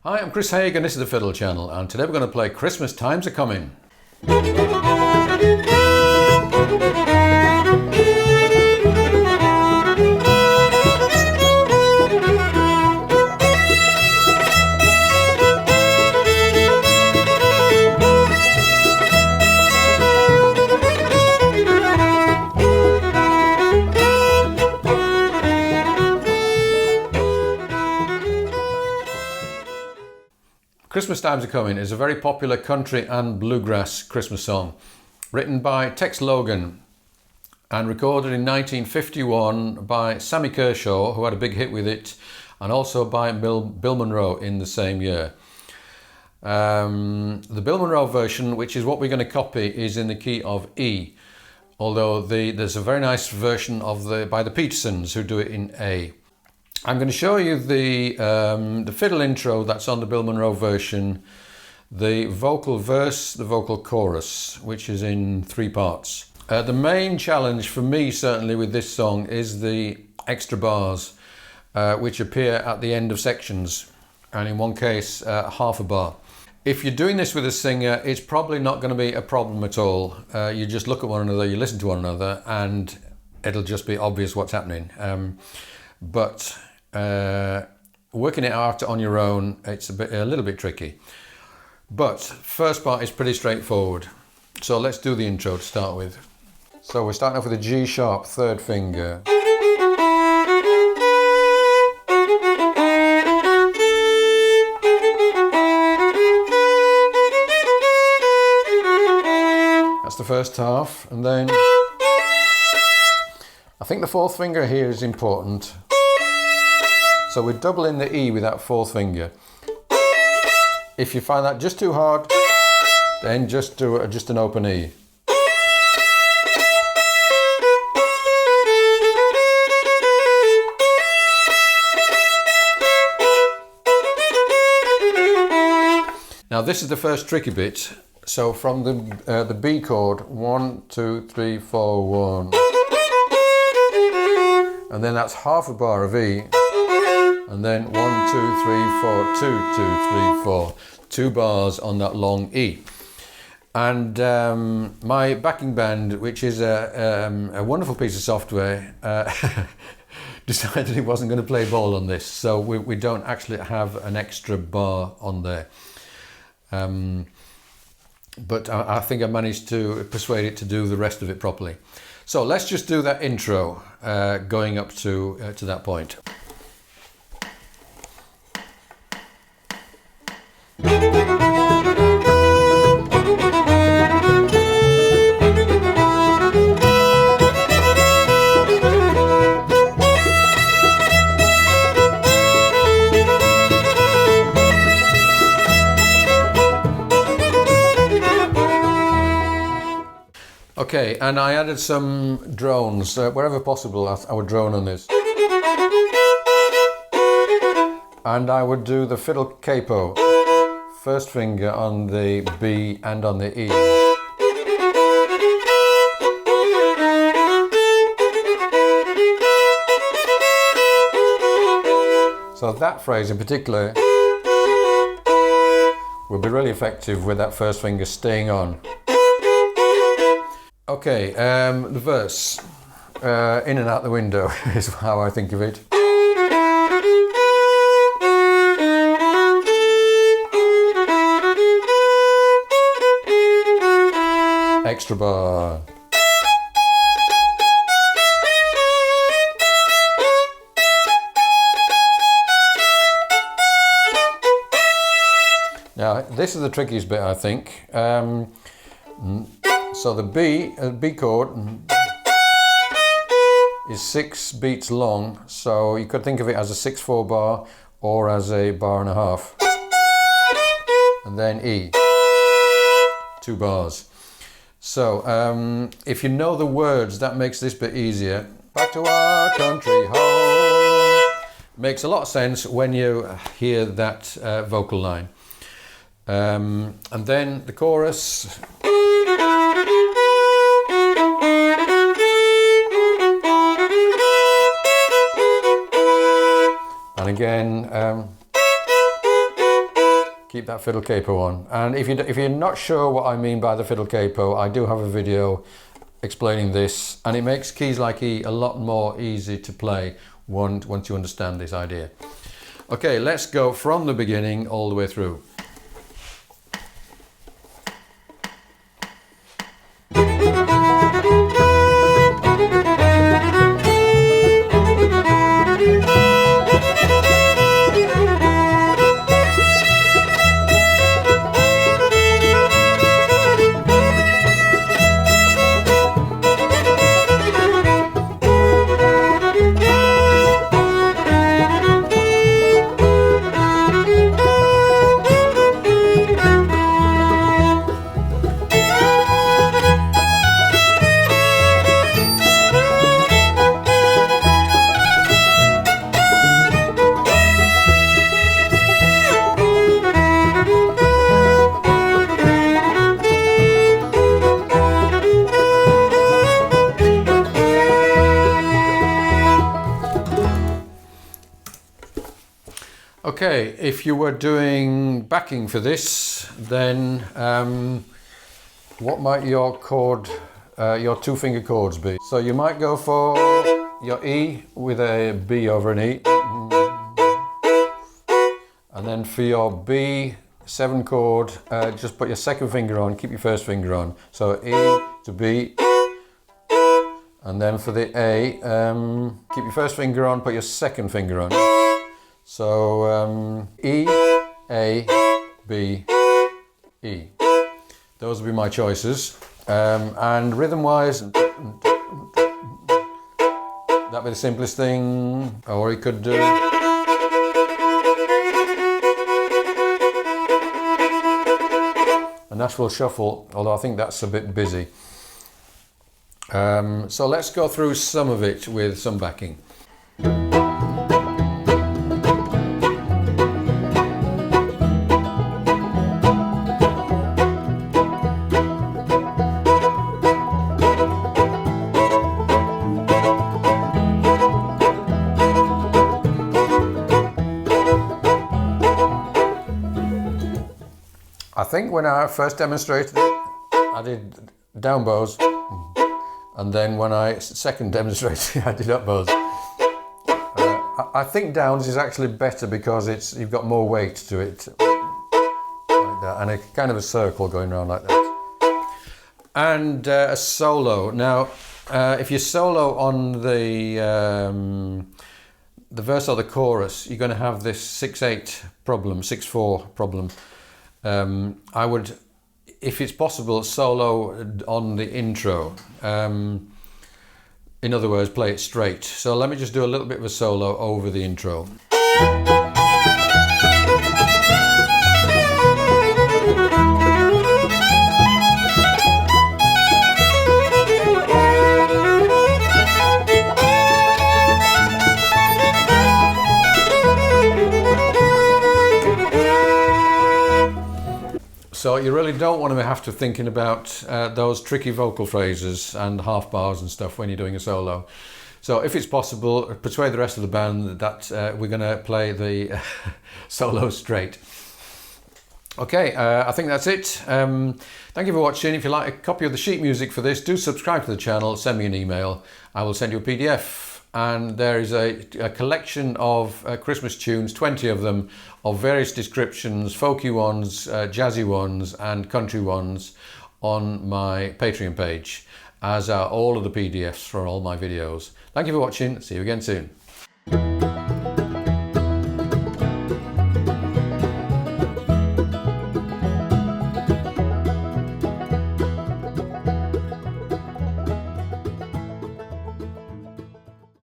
Hi, I'm Chris Haigh and this is the Fiddle channel, and today we're going to play Christmas Times Are Coming. Christmas Times Are Coming is a very popular country and bluegrass Christmas song, written by Tex Logan and recorded in 1951 by Sammy Kershaw, who had a big hit with it, and also by Bill Monroe in the same year. The Bill Monroe version, which is what we're going to copy, is in the key of E, although there's a very nice version by the Petersons who do it in A. I'm going to show you the fiddle intro that's on the Bill Monroe version, the vocal verse, the vocal chorus, which is in 3 parts. The main challenge for me, certainly, with this song is the extra bars, which appear at the end of sections, and in one case, half a bar. If you're doing this with a singer, it's probably not going to be a problem at all. You just look at one another, you listen to one another, and it'll just be obvious what's happening. But working it out on your own, it's a little bit tricky. But first part is pretty straightforward. So let's do the intro to start with. So we're starting off with a G sharp 3rd finger. That's the first half, and then I think the 4th finger here is important. So we're doubling the E with that 4th finger. If you find that just too hard, then just do just an open E. Now this is the first tricky bit. So from the B chord, 1, 2, 3, 4, 1, and then that's half a bar of E. And then 1, 2, 3, 4, 2, 2, 3, 4. 2 bars on that long E. And my backing band, which is a wonderful piece of software, decided it wasn't going to play ball on this. So we don't actually have an extra bar on there. But I think I managed to persuade it to do the rest of it properly. So let's just do that intro going up to that point. Okay, and I added some drones. Wherever possible, I would drone on this. And I would do the fiddle capo, 1st finger on the B and on the E. So that phrase in particular will be really effective with that 1st finger staying on. Okay, the verse, in and out the window is how I think of it. Extra bar. Now, this is the trickiest bit, I think. So the B chord is 6 beats long, so you could think of it as a 6/4 bar or as a bar and a half. And then E, 2 bars. So if you know the words, that makes this bit easier. Back to our country home. Makes a lot of sense when you hear that vocal line. And then the chorus. And again, keep that fiddle capo on. And if you're not sure what I mean by the fiddle capo, I do have a video explaining this, and it makes keys like E a lot more easy to play once you understand this idea. Okay, let's go from the beginning all the way through. Okay, if you were doing backing for this, then what might your chord, your two finger chords be? So you might go for your E with a B over an E. And then for your B7 chord, just put your second finger on, keep your first finger on. So E to B. And then for the A, keep your first finger on, put your second finger on. So E, A, B, E. Those would be my choices. And rhythm-wise, that'd be the simplest thing. Or you could do a Nashville Shuffle, although I think that's a bit busy. So let's go through some of it with some backing. I think when I first demonstrated it, I did down bows, and then when I second demonstrated it, I did up bows. I think downs is actually better because you've got more weight to it, like that, and a kind of a circle going around like that. And a solo. Now, if you solo on the verse or the chorus, you're going to have this 6/8 problem, 6/4 problem. I would, if it's possible, solo on the intro. In other words, play it straight. So let me just do a little bit of a solo over the intro. So you really don't want to have to thinking about those tricky vocal phrases and half bars and stuff when you're doing a solo. So if it's possible, persuade the rest of the band that we're going to play the solo straight. Okay, I think that's it. Thank you for watching. If you like a copy of the sheet music for this, do subscribe to the channel, send me an email. I will send you a PDF. And there is a collection of Christmas tunes, 20 of them, of various descriptions, folky ones, jazzy ones and country ones on my Patreon page, as are all of the PDFs for all my videos. Thank you for watching. See you again soon.